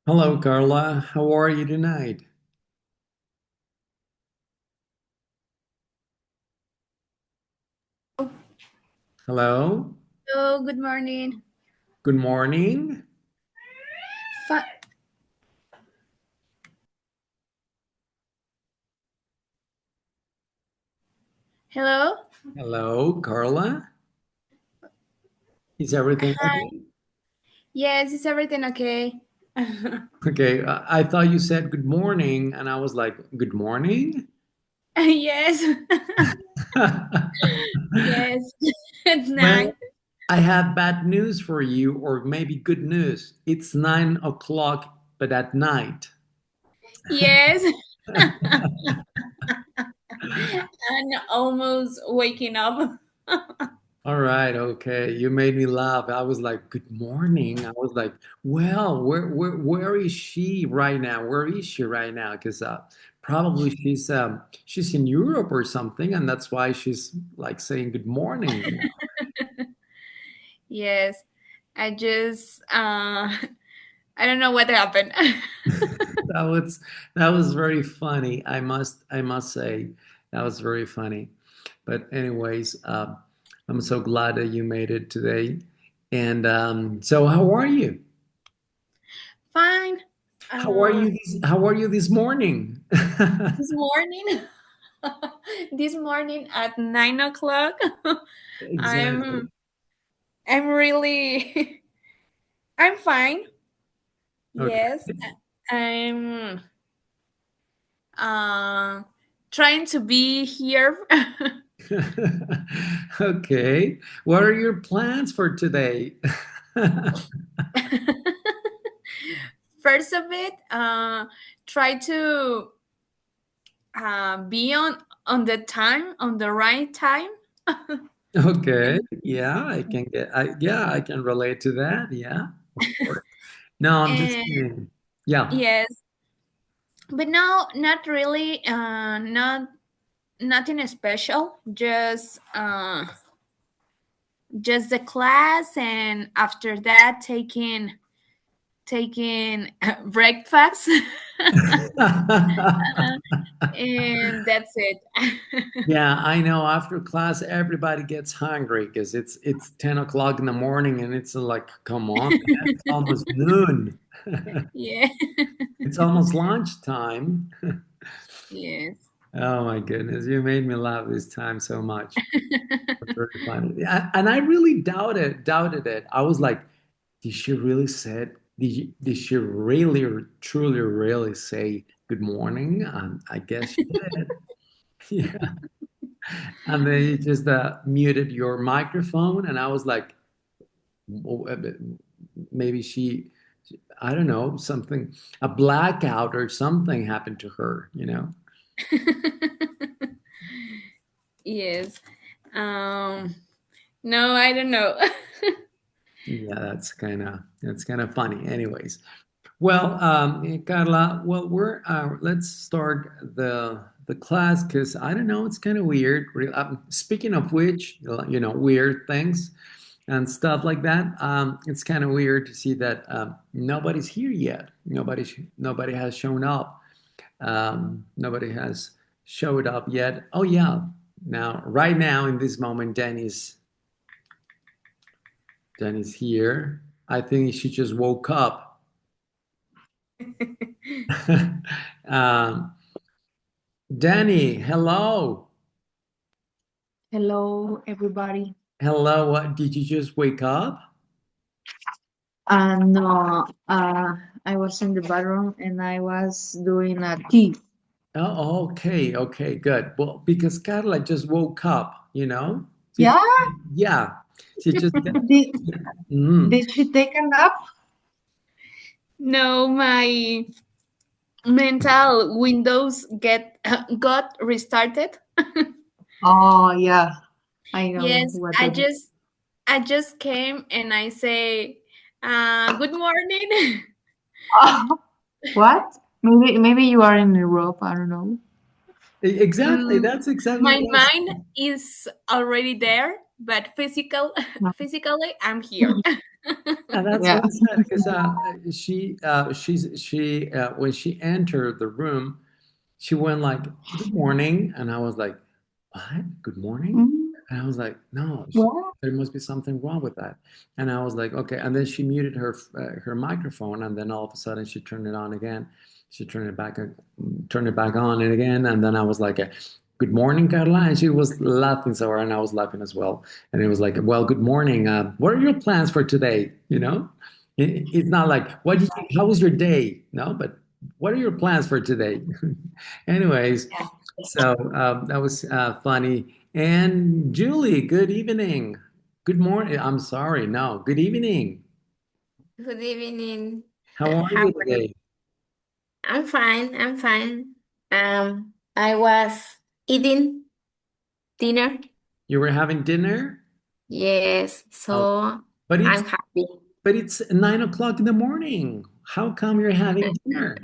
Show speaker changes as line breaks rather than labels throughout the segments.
Hello, Carla. How are you tonight? Hello.
Hello, good morning.
Good morning.
Fa- Hello?
Hello, Carla. Is everything
Hi.
okay?
Yes, is everything okay?
Okay. I thought you said good morning, and I was like, good morning?
Yes. Yes. It's
Well,
nine.
I have bad news for you, or maybe good news. It's 9 o'clock, but at night.
Yes. I'm almost waking up.
All right, okay. You made me laugh. I was like, "Good morning." I was like, "Well, where is she right now? Where is she right now?" Because probably she's in Europe or something, and that's why she's like saying good morning.
Yes. I just I don't know what happened.
That was that was very funny. I must say that was very funny. But anyways, I'm so glad that you made it today. And so, how are you?
Fine.
How are you this morning?
This morning. This morning at 9 o'clock.
Exactly.
I'm I'm really I'm fine.
Okay.
Yes. I'm uh, trying to be here.
Okay. What are your plans for today?
First of it, try to be on the time, on the right time.
Okay.
and,
Yeah, I can relate to that. Yeah, of course. No, I'm just
and
kidding. Yeah.
yes, but no, not really. Not nothing special. Just the class, and after that, taking breakfast. And that's it.
Yeah, I know. After class, everybody gets hungry because it's 10 o'clock in the morning and it's like, come on, man, it's almost noon.
Yeah.
It's almost lunchtime.
Yes.
Oh my goodness, you made me laugh this time so much. Very funny. And I really doubted it. I was like, did she really said did she really truly really say good morning? I guess she did. Yeah. And then you just muted your microphone, and I was like, "Oh, maybe I don't know, something, a blackout or something happened to her, you know?"
Yes. No, I don't know.
Yeah, that's kind of funny. Anyways, well, Carla, well, we're let's start the class because I don't know, it's kind of weird. Speaking of which, weird things and stuff like that. It's kind of weird to see that nobody's here yet. Nobody has shown up. Nobody has showed up yet. Oh yeah, now right now in this moment, Danny's here. I think she just woke up. um, Danny, hello.
Hello, everybody.
Hello, what did you just wake up?
No, I was in the bathroom and I was doing a tea.
Oh, okay, okay, good. Well, because Carla just woke up, She,
Yeah?
yeah, she just got,
Did,
mm.
did she take a nap?
No, my mental windows get got restarted.
Oh, yeah. I know
Yes,
what
I
that.
just I just came and I say, good morning.
Oh, what? Maybe you are in Europe. I don't know.
Exactly,
Mm,
that's exactly
my
what I was.
mind is already there, but physically I'm here.
And that's
Yeah.
what I said because she when she entered the room, she went like, "Good morning," and I was like, "What? Good morning?"
Mm,
And I was like, "No,
yeah.
there must be something wrong with that." And I was like, "Okay." And then she muted her microphone, and then all of a sudden she turned it on again. She turned it back on and again, and then I was like, "Good morning, Carla," and she was laughing so hard, and I was laughing as well. And it was like, "Well, good morning. What are your plans for today?" You know, it's not like, How was your day?" No, but what are your plans for today? Anyways, so that was funny. And Julie, good evening. Good morning. I'm sorry. No, good evening.
Good evening.
How are
How
you
are you?
today?
I'm fine. I'm fine. I was eating dinner.
You were having dinner?
Yes,
Oh,
so
but it's
I'm happy.
but it's 9 o'clock in the morning. How come you're having dinner?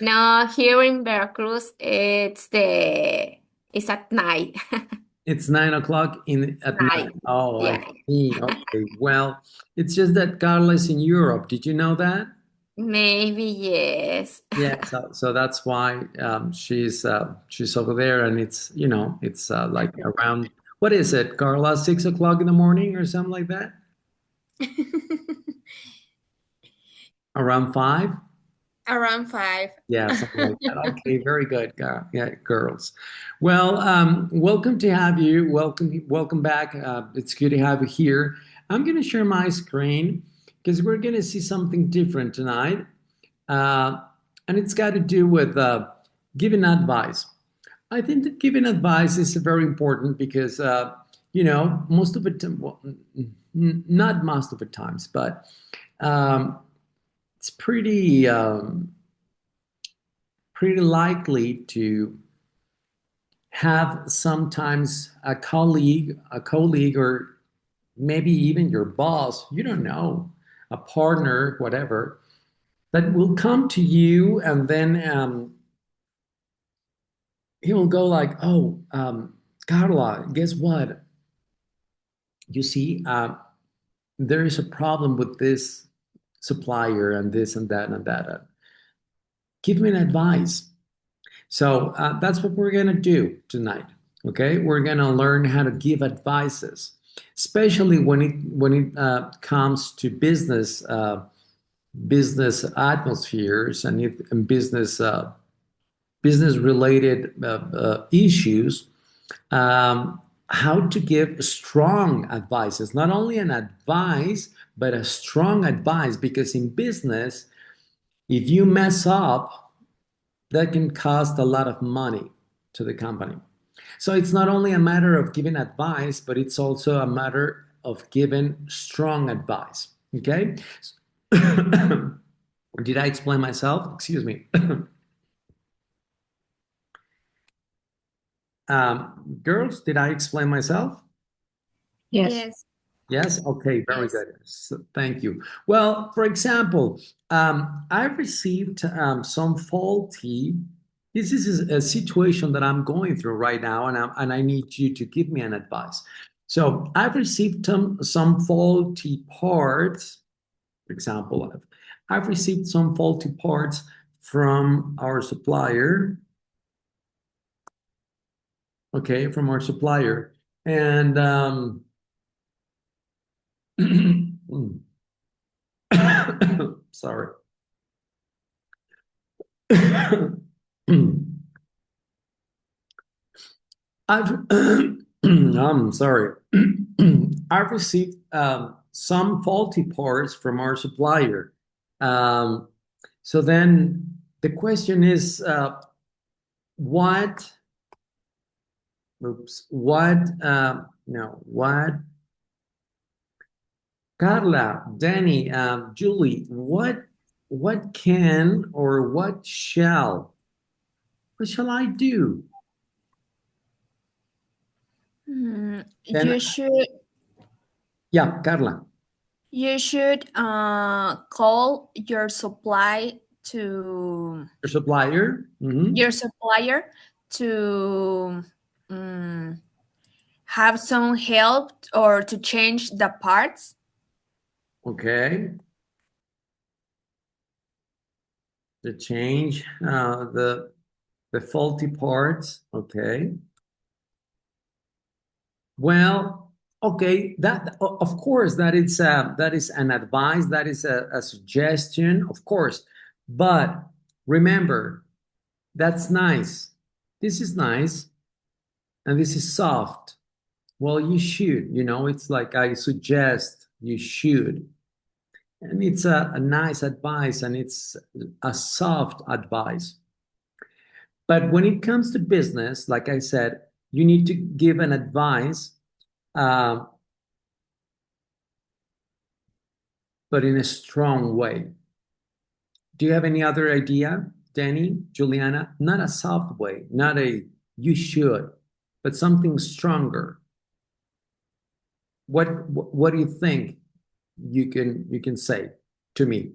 No, here in Veracruz, it's at night.
It's 9 o'clock in at
Night.
night. Oh, I
Yeah,
see. Okay. Well, it's just that Carla's in Europe. Did you know that?
maybe yes.
Yeah, so that's why she's over there, and it's like around what is it, Carla, 6 o'clock in the morning or something like that? Around 5?
Around 5.
Yeah, something like that. Okay, very good. Yeah, girls. Well, welcome to have you. Welcome back. It's good to have you here. I'm going to share my screen because we're going to see something different tonight, uh, and it's got to do with giving advice. I think that giving advice is very important because, most of the time, well, not most of the times, but um, it's pretty likely to have sometimes a colleague, or maybe even your boss, you don't know, a partner, whatever, that will come to you and then he will go like, "Oh, Carla, guess what? You see, there is a problem with this supplier and this and that and that. Give me an advice." So that's what we're going to do tonight. Okay, we're going to learn how to give advices, especially when it comes to business atmospheres and business related issues. How to give strong advices, not only an advice, but a strong advice, because in business, if you mess up, that can cost a lot of money to the company. So it's not only a matter of giving advice, but it's also a matter of giving strong advice. Okay? Did I explain myself? Excuse me. Girls, did I explain myself?
Yes.
Yes,
Yes. Okay. Very
yes.
good. Thank you. Well, for example, I've received some faulty. This is a situation that I'm going through right now, and I need you to give me an advice. So I've received some faulty parts. For example, I've received some faulty parts from our supplier. Okay, from our supplier, and sorry. I've I'm sorry. I've received some faulty parts from our supplier. Um, so then the question is, what? Oops. What? No. What? Carla, Danny, Julie. What? What can or what shall I do? Then,
You should
yeah, Carla,
call to
your supplier.
your supplier to um, have some help or to change the parts.
Okay. To change the faulty parts. Okay. Well, okay, that of course that is an advice, that is a suggestion, of course. But remember, that's nice. This is nice, and this is soft. Well, you should, it's like I suggest you should. And it's a nice advice, and it's a soft advice. But when it comes to business, like I said, you need to give an advice, uh, but in a strong way. Do you have any other idea, Danny, Juliana? Not a soft way, not a you should, but something stronger. What do you think you can say to me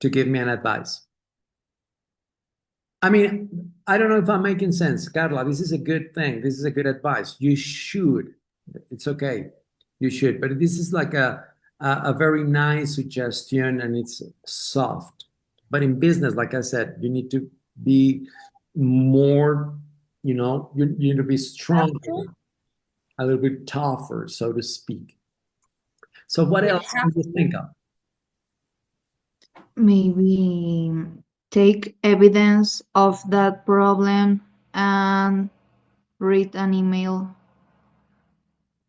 to give me an advice? I mean, I don't know if I'm making sense, Carla. This is a good thing. This is a good advice. You should. It's okay. You should. But this is like a very nice suggestion, and it's soft. But in business, like I said, you need to be more, you need to be stronger, a little bit tougher, so to speak. So what
We
else
have
can you think of?
Maybe take evidence of that problem and read an email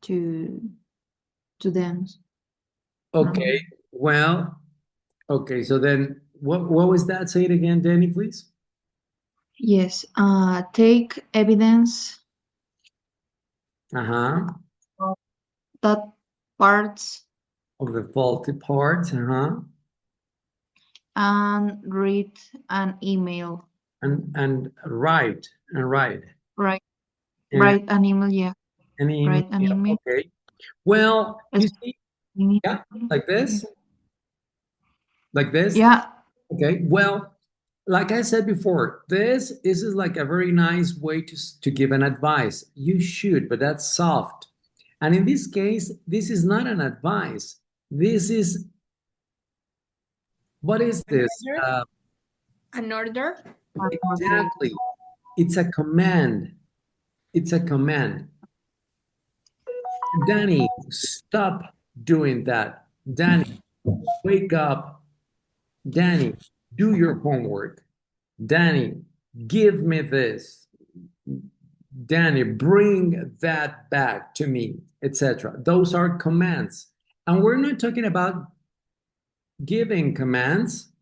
to them. No.
Okay. Well, okay. So then what was that? Say it again, Danny, please.
Yes, take evidence
Uh-huh.
of that parts
Of the faulty parts, uh-huh.
and read an email.
And write.
Right,
And
write an email. Yeah,
an email.
write an email.
Okay. Well, you see, yeah, like
Yeah.
this, like this.
Yeah.
Okay. Well, like I said before, this is like a very nice way to give an advice. You should, but that's soft. And in this case, this is not an advice. This is what is
an
this?
order. An order.
Exactly. It's a command. It's a command. Danny, stop doing that. Danny, wake up. Danny, do your homework. Danny, give me this. Danny, bring that back to me, etc. Those are commands. And we're not talking about giving commands.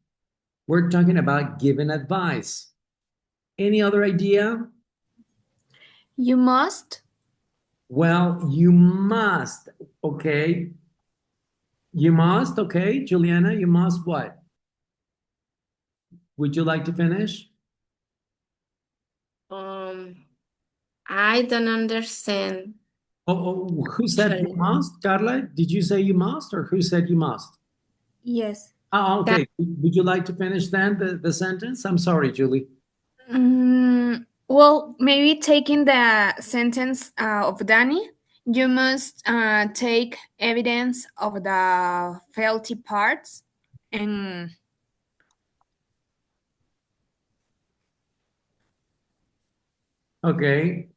We're talking about giving advice. Any other idea?
You must.
Well, you must, okay? You must, okay? Juliana, you must what? Would you like to finish?
Um, I don't understand.
Who said you
Actually,
must, Carla? Did you say you must, or who said you must?
Yes.
Oh,
that
okay. Would you like to finish then the sentence? I'm sorry, Julie.
Well, maybe taking the sentence of Danny, you must take evidence of the faulty parts and
Okay.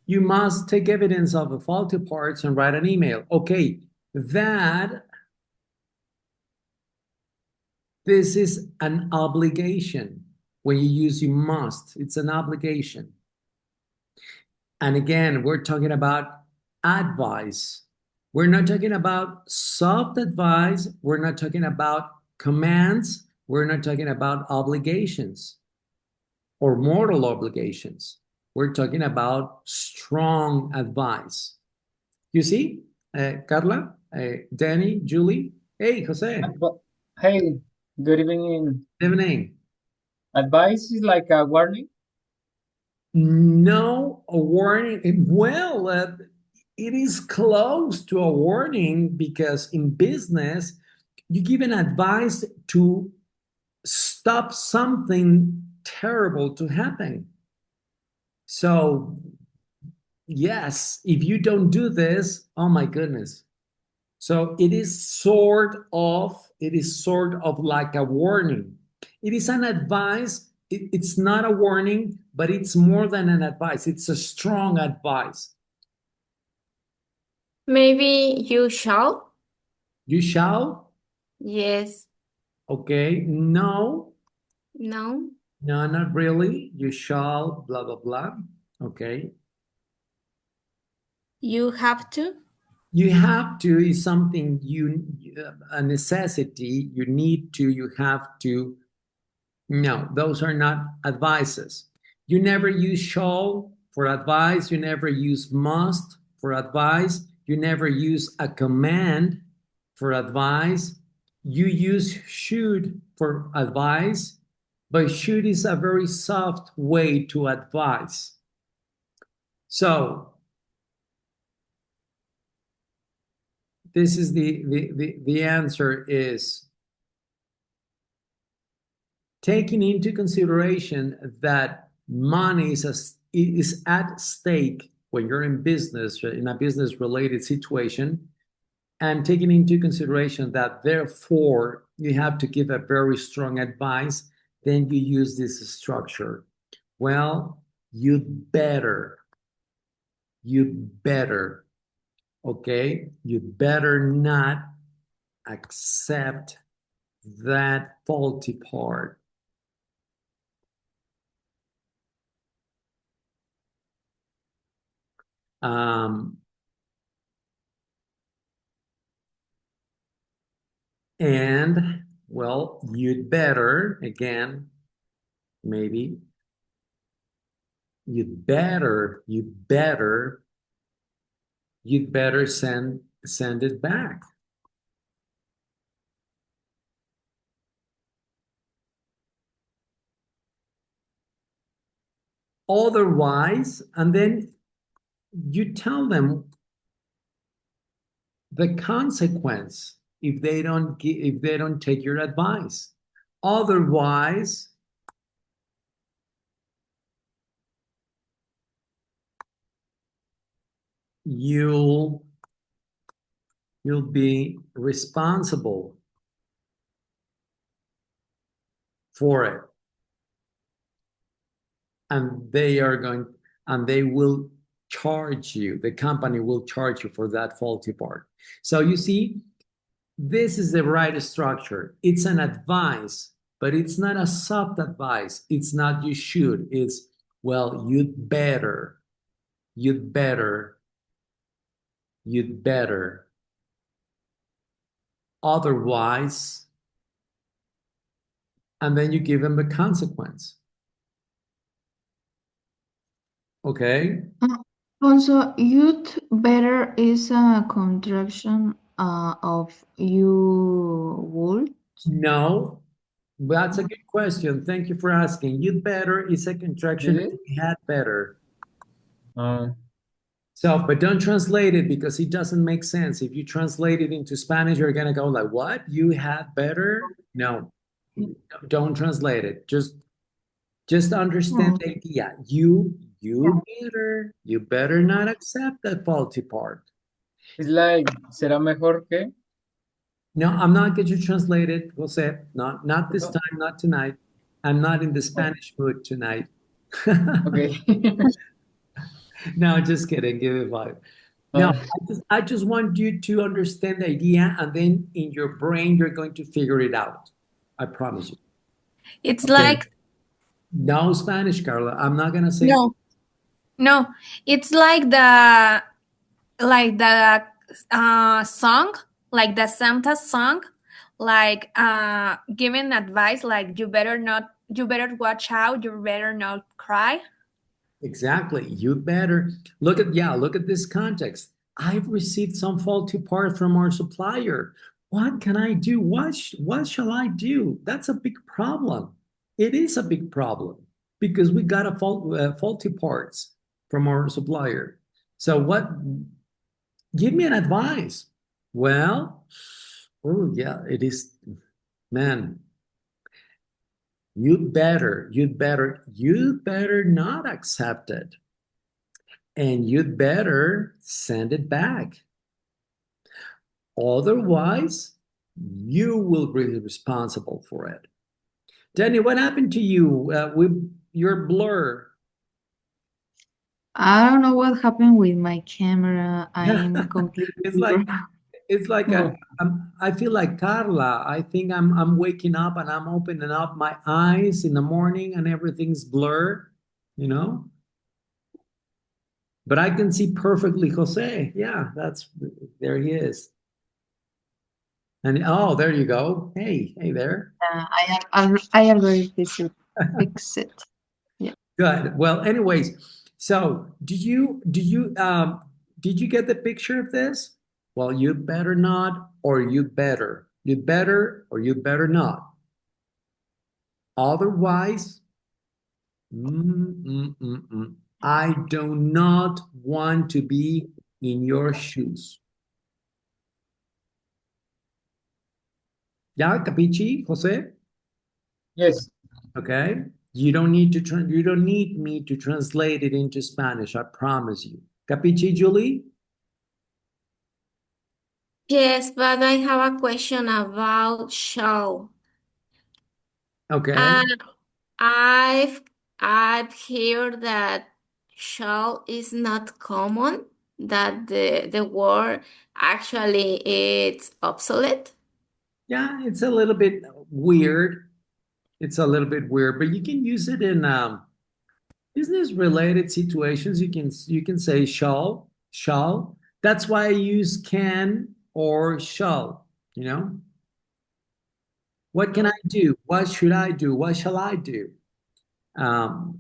You must take evidence of the faulty parts and write an email. Okay. This is an obligation. When you use you must, it's an obligation. And again, we're talking about advice. We're not talking about soft advice. We're not talking about commands. We're not talking about obligations or moral obligations. We're talking about strong advice. You see, Carla, Danny, Julie. Hey, Jose.
But hey, good evening.
Evening.
Advice is like a warning.
No, a warning. Well, it is close to a warning because in business, you give an advice to stop something terrible to happen. So yes, if you don't do this, oh my goodness. So it is sort of like a warning. It is an advice. It's not a warning, but it's more than an advice. It's a strong advice.
Maybe you shall?
You shall?
Yes.
Okay. No,
No.
no, not really. You shall, blah, blah, blah. Okay.
You have to.
You have to is something a necessity. You need to, you have to. No, those are not advices. You never use shall for advice. You never use must for advice. You never use a command for advice. You use should for advice, but should is a very soft way to advise. So this is the answer is taking into consideration that money is at stake when you're in business, in a business related situation, and taking into consideration that therefore you have to give a very strong advice, then you use this structure. Well, you better, okay? You better not accept that faulty part. Um, and well, you'd better, again, maybe, you'd better send it back. Otherwise, and then you tell them the consequence if they don't take your advice. Otherwise, you'll be responsible for it. And they will charge you, the company will charge you for that faulty part. So you see, this is the right structure. It's an advice, but it's not a soft advice. It's not you should, it's well, you'd better, you'd better, you'd better. Otherwise, and then you give them the consequence. Okay?
Also, youth better is a contraction of you would.
No, that's a good question. Thank you for asking. You'd better is a contraction
Really?
of had better.
Uh,
So, but don't translate it because it doesn't make sense. If you translate it into Spanish, you're gonna go like, "What? You had better?" No, don't translate it. Just understand
Hmm.
the idea. You better not accept that faulty part.
it's like, ¿será mejor que?
No, I'm not going to translate it, Jose. Not this
No?
time, not tonight. I'm not in the
Oh,
Spanish mood tonight.
okay.
No, just kidding. Give it five. No,
Uh,
I just want you to understand the idea, and then in your brain, you're going to figure it out. I promise you.
It's
Okay.
like
No Spanish, Carla. I'm not gonna say.
no, no. It's like the song, like the Santa song, like giving advice, like you better watch out, you better not cry.
Exactly. You better look at this context. I've received some faulty part from our supplier. What can I do? What shall I do? That's a big problem. It is a big problem because we got faulty parts from our supplier. So what? Give me an advice. Well, oh yeah, it is, man. You better not accept it. and you'd better send it back. Otherwise, you will be responsible for it. Danny, what happened to you? Your blur.
I don't know what happened with my camera. I'm
It's
completely
like
broke.
it's like I feel like Carla. I think I'm waking up and I'm opening up my eyes in the morning and everything's blurred, you know? But I can see perfectly Jose. Yeah, that's there he is. And oh, there you go. Hey there.
I already fix it. Yeah.
Good. Well, anyways, so did you get the picture of this? Well, you better not, or you better. You better, or you better not. Otherwise, I do not want to be in your shoes. ¿Ya, capichi, José?
Yes.
Okay. You don't need me to translate it into Spanish, I promise you. Capichi, Julie?
Yes, but I have a question about show.
Okay.
Uh, I've I've heard that show is not common, that the word actually it's obsolete.
Yeah, it's a little bit weird. It's a little bit weird, but you can use it in business related situations. You can say shall. That's why I use can or shall, you know? What can I do? What should I do? What shall I do?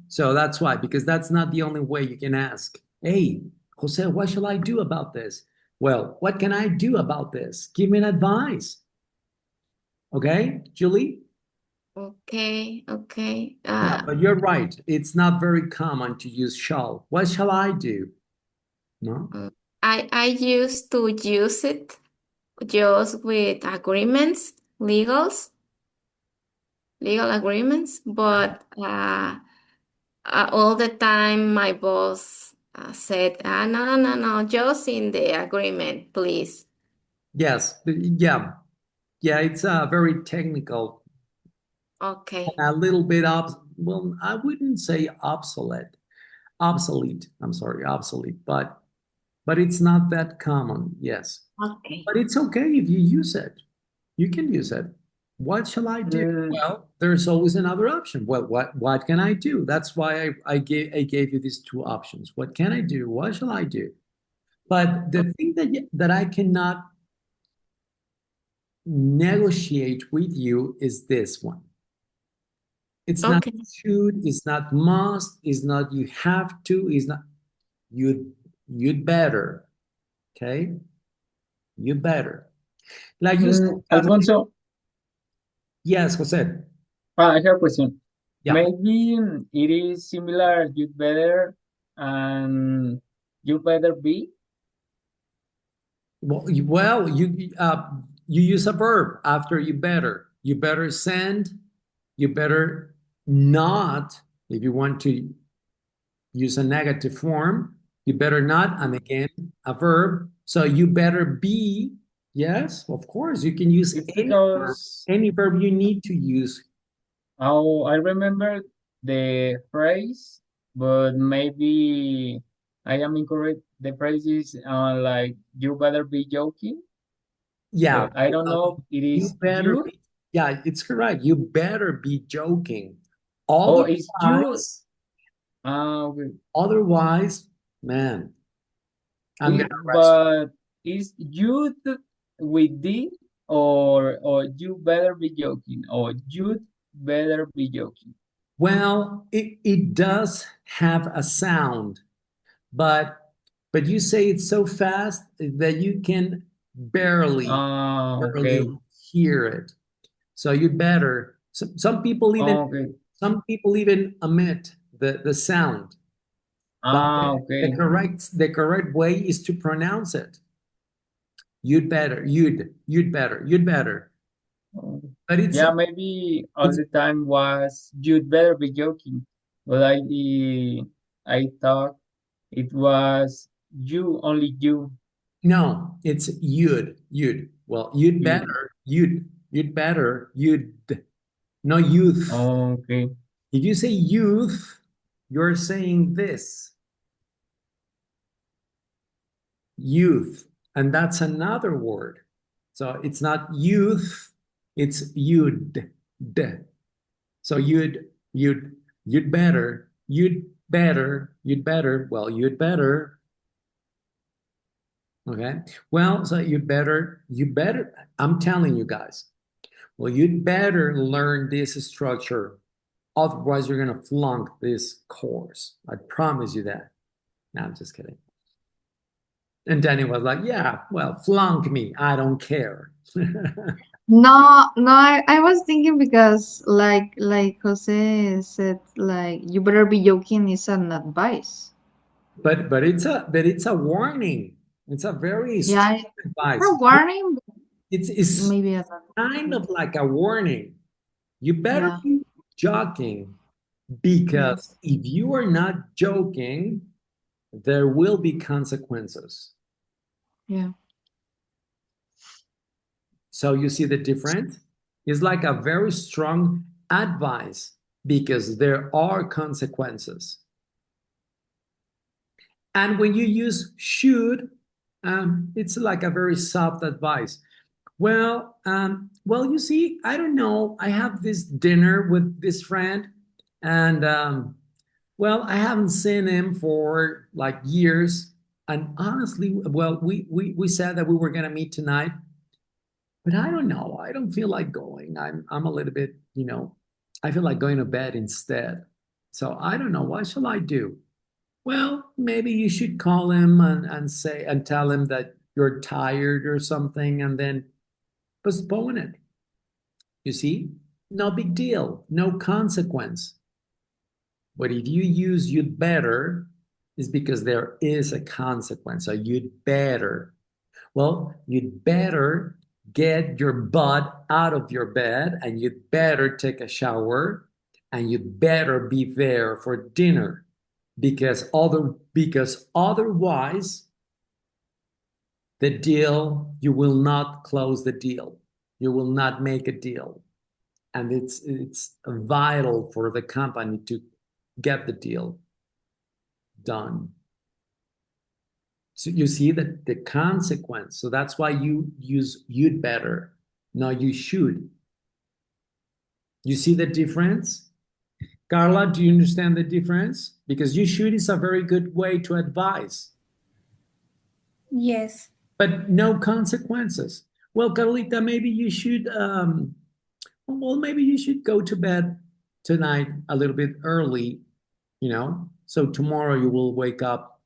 So that's why, because that's not the only way you can ask. Hey, Jose, what shall I do about this? Well, what can I do about this? Give me an advice. Okay, Julie?
Okay, okay.
Yeah, but you're right. It's not very common to use shall. What shall I do? No?
Uh, I used to use it just with agreements, legal agreements, but all the time my boss said, no, no, no, no, just in the agreement, please.
Yes. Yeah. Yeah, it's very technical
Okay,
and a little bit well, I wouldn't say obsolete. Obsolete. I'm sorry, obsolete, but it's not that common. Yes.
okay,
But it's okay if you use it. You can use it. What shall I do?
Mm,
Well, there's always another option. Well, what can I do? That's why I gave you these two options. What can I do? What shall I do? But the thing that I cannot negotiate with you is this one. It's not
okay,
should, it's not must, it's not you have to, it's not you'd better. Okay? You better. Like you said,
Alfonso,
yes, Jose.
I have a question.
Yeah.
Maybe it is similar, you better and you better be.
You use a verb after you better. You better send. You better not. If you want to use a negative form, you better not. And again, a verb. So you better be. Yes, of course. You can use
It's because
any verb you need to use.
I remember the phrase, but maybe I am incorrect. The phrase is like you better be joking,
Yeah.
but I don't know. It
You
is
better
you.
be. Yeah, it's correct. You better be joking.
Oh, it's you.
Otherwise,
Okay.
otherwise, man, I'm gonna arrest you.
But is you with D or you better be joking or you better be joking.
Well, it does have a sound, but you say it so fast that you can barely
Okay.
hear it. So you better.
Okay.
Some people even omit the sound, but
Okay.
the correct way is to pronounce it. You'd better.
Oh,
But
yeah, maybe all
it's
the time was you'd better be joking, but I thought It was you, only you.
No, it's you'd. Well, you'd
You.
better, you'd better, you'd, no youth.
Okay.
If you say youth, you're saying this, youth, and that's another word. So it's not youth, it's you'd. So you'd better, well, you'd better. Okay. Well, so you better, I'm telling you guys, well, you'd better learn this structure. Otherwise, you're going to flunk this course. I promise you that. No, I'm just kidding. And Danny was like, yeah, well, flunk me. I don't care.
No, no, I was thinking because like Jose said, like you better be joking is an advice.
But it's a warning. It's a very
Yeah,
strong advice.
a warning, but
It's
maybe an
kind
advice.
of like a warning. You better
Yeah,
be joking
yeah,
because if you are not joking, there will be consequences.
yeah,
So you see the difference? It's like a very strong advice because there are consequences. And when you use should, it's like a very soft advice. Well, you see, I don't know. I have this dinner with this friend, and well, I haven't seen him for like years. And honestly, well, we said that we were gonna meet tonight, but I don't know. I don't feel like going. I'm a little bit, I feel like going to bed instead. So I don't know. What shall I do? Well, maybe you should call him and say and tell him that you're tired or something and then postpone it. You see? No big deal, no consequence. But if you use you'd better, is because there is a consequence. So you'd better. Well, you'd better get your butt out of your bed and you'd better take a shower and you'd better be there for dinner because otherwise the deal you will not close the deal. You will not make a deal. And it's vital for the company to get the deal done. So you see that the consequence. So that's why you use you'd better. No, you should. You see the difference? Carla, do you understand the difference? Because you should is a very good way to advise,
Yes.
but no consequences. Well, Carlita, maybe you should maybe you should go to bed tonight a little bit early, so tomorrow you will wake up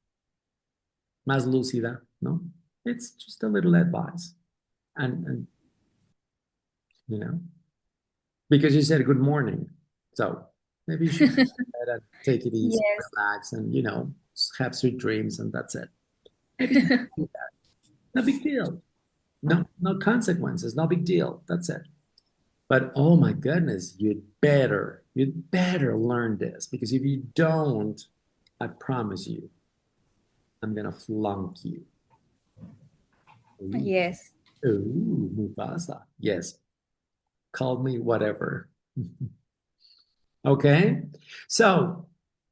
más lúcida, no? It's just a little advice. And you know, because you said good morning. So maybe you should go to bed and take it easy,
Yes.
relax, and have sweet dreams, and that's it. Maybe you should do that. No big deal. No consequences. No big deal. That's it. But oh my goodness, you'd better learn this because if you don't, I promise you, I'm gonna flunk you. Ooh,
Yes.
ooh, Mufasa. Yes, call me whatever. Okay. So,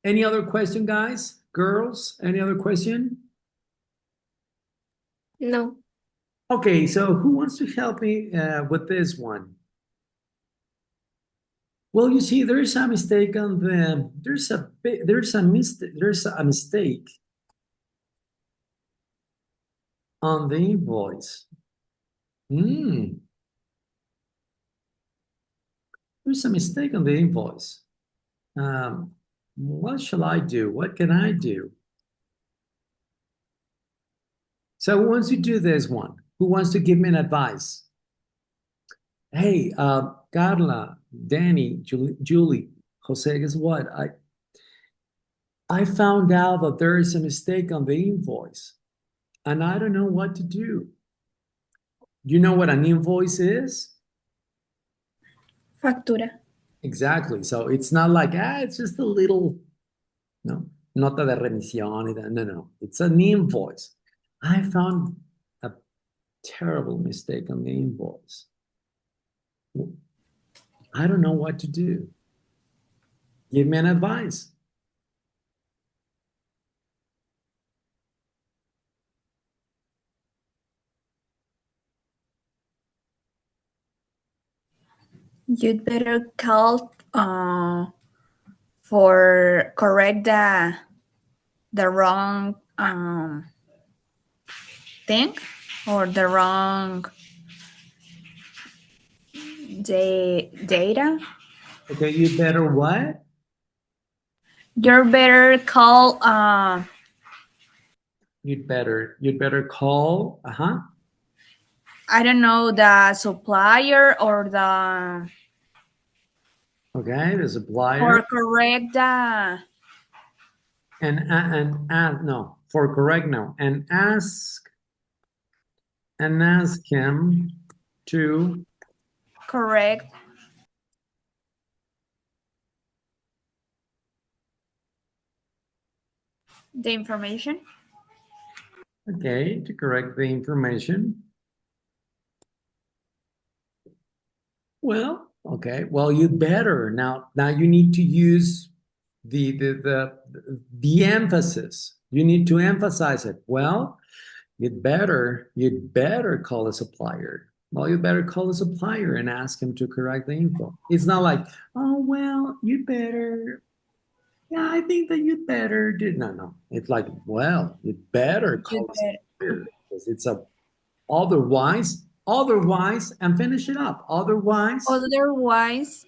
any other question, guys? Girls, any other question?
No.
Okay, so who wants to help me with this one? Well, you see, there's a mistake on the there's a mistake on the invoice. Hmm, there's a mistake on the invoice. What shall I do? What can I do? So who wants to do this one? Who wants to give me an advice? Hey, Carla, Danny, Julie, Jose, guess what? I found out that there is a mistake on the invoice, and I don't know what to do. Do you know what an invoice is?
Factura.
Exactly. So it's not like, it's just a little, no. nota de remisión. No, no, it's an invoice. I found a terrible mistake on the invoice. I don't know what to do. Give me an advice.
You'd better call for correct the wrong thing or the wrong data.
Okay, you better what?
You better call
You'd better call.
I don't know, the supplier or the
Okay, the supplier.
or correct the
And no, for correct now. And ask him to
correct the information.
okay, to correct the information. Well, okay. Well, you better now you need to use the emphasis. You need to emphasize it. Well, you'd better call a supplier. Well, you better call a supplier and ask him to correct the info. It's not like, oh well, you better. Yeah, I think that you'd better do. No, no. It's like, well, you'd better call
You
a
better.
supplier because it's a otherwise, and finish it up. Otherwise,
Otherwise,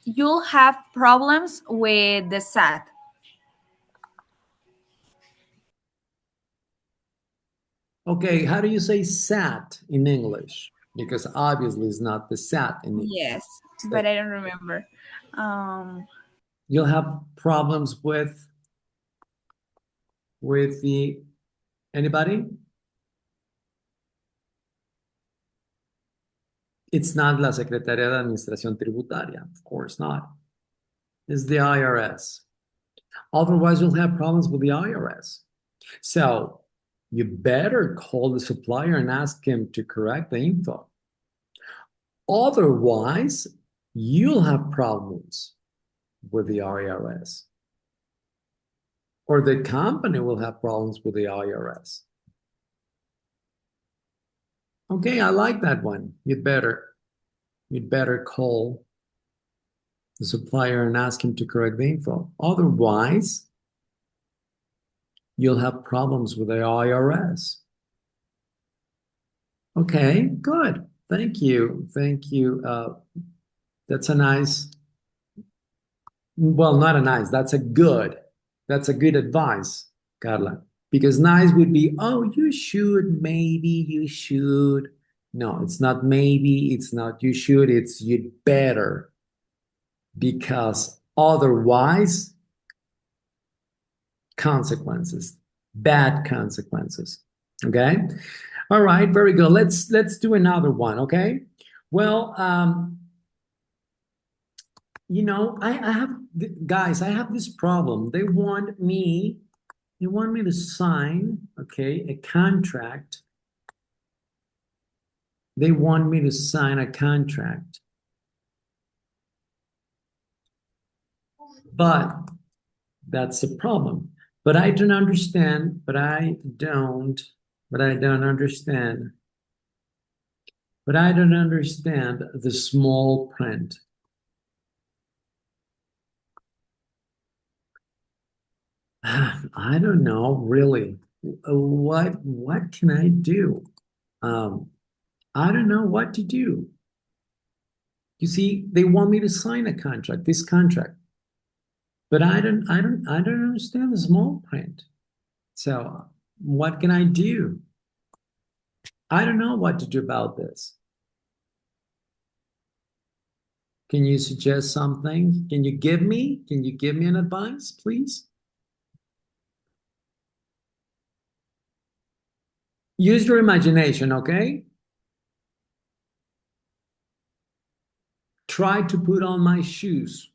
you'll have problems with the SAT.
okay. How do you say sat in English? Because obviously it's not the sat in English.
Yes, but I don't remember.
You'll have problems with the anybody? It's not la Secretaría de Administración Tributaria, of course not. It's the IRS. Otherwise, you'll have problems with the IRS. So you better call the supplier and ask him to correct the info. Otherwise, you'll have problems with the IRS. Or the company will have problems with the IRS. Okay, I like that one. You'd better call the supplier and ask him to correct the info. Otherwise, you'll have problems with the IRS. Okay, good. Thank you. Thank you. That's a nice, well, not a nice, that's a good advice, Carla. Because nice would be, oh, you should, maybe you should. No, it's not maybe, it's not you should, it's you'd better. Because otherwise, consequences, bad consequences. Okay. All right, very good. Let's do another one. Okay. Well, I have guys, I have this problem. They want me to sign, okay, a contract. They want me to sign a contract. But that's the problem. But I don't understand, but I don't understand the small print. I don't know, really. What can I do? I don't know what to do. You see, they want me to sign a contract, this contract, but I don't understand the small print. So what can I do? I don't know what to do about this. Can you suggest something? Can you give me an advice, please? Use your imagination, okay? Try to put on my shoes.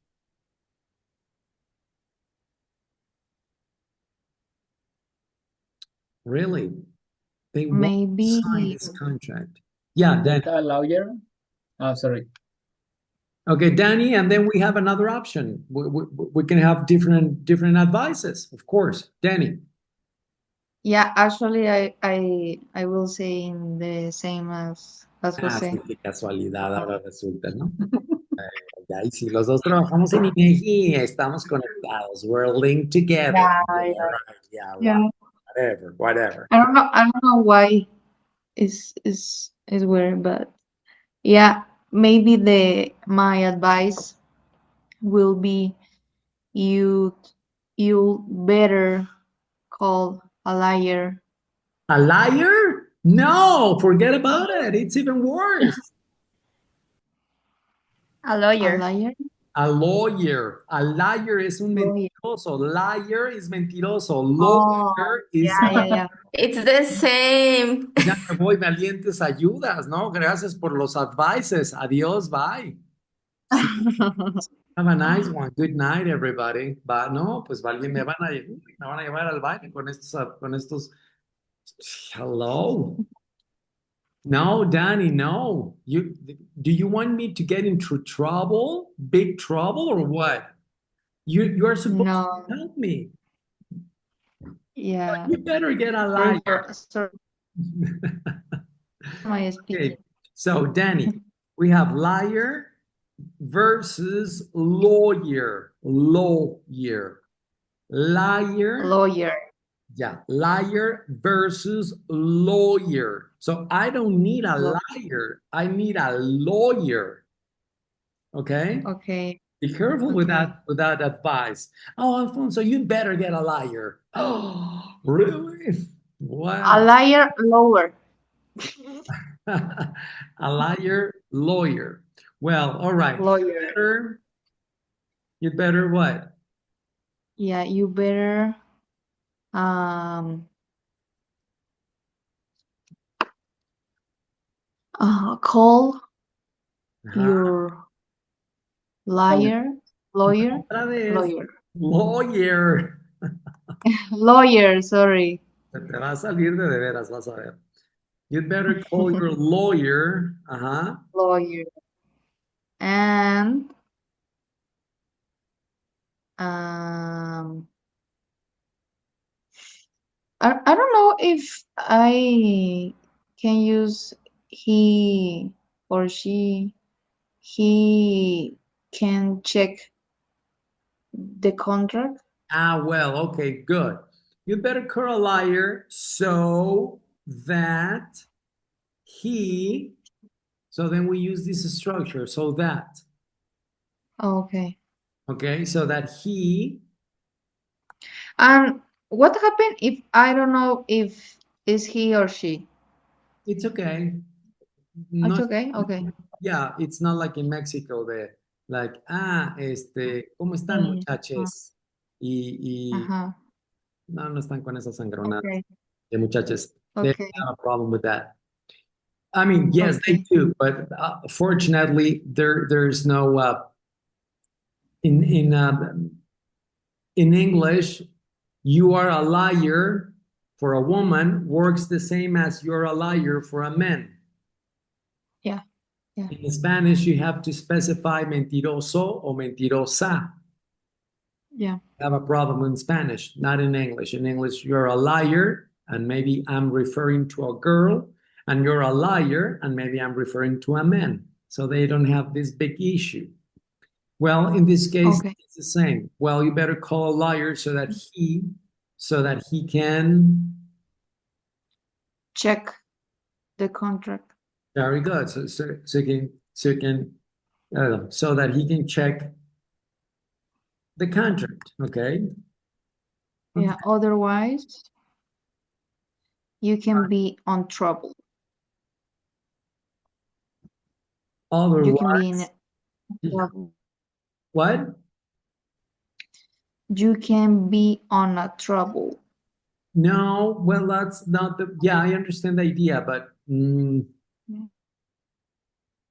Really? They won't sign
Maybe
this contract. Yeah,
Get
Danny.
a lawyer. Oh, sorry.
Okay, Danny, and then we have another option. We can have different advices, of course. Danny.
yeah, actually I will say in the same as
Ah, sí,
Jose.
qué casualidad ahora resulta, ¿no? Ya, y si los dos trabajamos en INEGI, estamos conectados. We're linked together.
Yeah,
Yeah,
yeah.
right. Yeah, right.
Yeah.
Whatever, whatever.
I don't know why is weird, but yeah, maybe the my advice will be you you better call a liar.
A liar? No, forget about it. It's even worse.
A
A
lawyer.
liar?
A lawyer. A liar es un
Lawyer.
mentiroso. Liar is mentiroso.
Oh,
Lawyer is.
yeah, yeah, yeah.
It's the same.
Ya me voy, valientes ayudas, ¿no? Gracias por los advices. Adiós, bye. Sí, have a nice one. Good night, everybody. No, pues me van a llevar al baile con estos. Hello. No, Danny, no. Do you want me to get into trouble? Big trouble or what? You are supposed to
No,
help me.
yeah.
You better get a
Sorry
liar.
for my
Okay,
speaking.
so Danny, we have liar versus lawyer. Lawyer. Liar,
Lawyer.
yeah, liar versus lawyer. So I don't need a
Law.
liar. I need a lawyer. Okay?
Okay,
Be careful
okay.
with that advice. Oh, Alfonso, you better get a liar. Oh, really?
A
Wow.
liar, lower.
A liar, lawyer. Well, all right.
Lawyer.
You better what?
Yeah, you better um call
Ajá.
your liar, lawyer,
Otra vez.
lawyer.
Lawyer.
Lawyer, sorry.
Se te va a salir de veras, vas a ver. You'd better call your lawyer. Ajá.
Lawyer. And um I don't know if I can use he or she. He can check the contract.
Ah, well, okay, good. You better call a liar so that he, so then we use this structure, so that,
Okay.
okay, so that he,
And what happened if I don't know if is he or she?
it's okay.
It's
No,
okay. Okay.
yeah, it's not like in Mexico, ¿cómo están
Mm,
muchachos? Y
uh-huh.
no, no están con esas sangronadas
Okay.
de muchachos. They don't
Okay.
have a problem with that. I mean, yes, they
Okay.
do, but fortunately, there's no in in uh, in English. You are a liar for a woman works the same as you're a liar for a man.
Yeah. Yeah.
In Spanish, you have to specify mentiroso or mentirosa.
Yeah.
Have a problem in Spanish, not in English. In English, you're a liar, and maybe I'm referring to a girl, and you're a liar, and maybe I'm referring to a man. So they don't have this big issue. Well, in this case,
Okay.
it's the same. Well, you better call a liar so that he can.
Check the contract.
Very good. So that he can check the contract. Okay.
Yeah. Otherwise, you can be on trouble. You can be in
Otherwise,
trouble.
what?
You can be on a trouble.
No, well, that's not the. Yeah, I understand the idea, but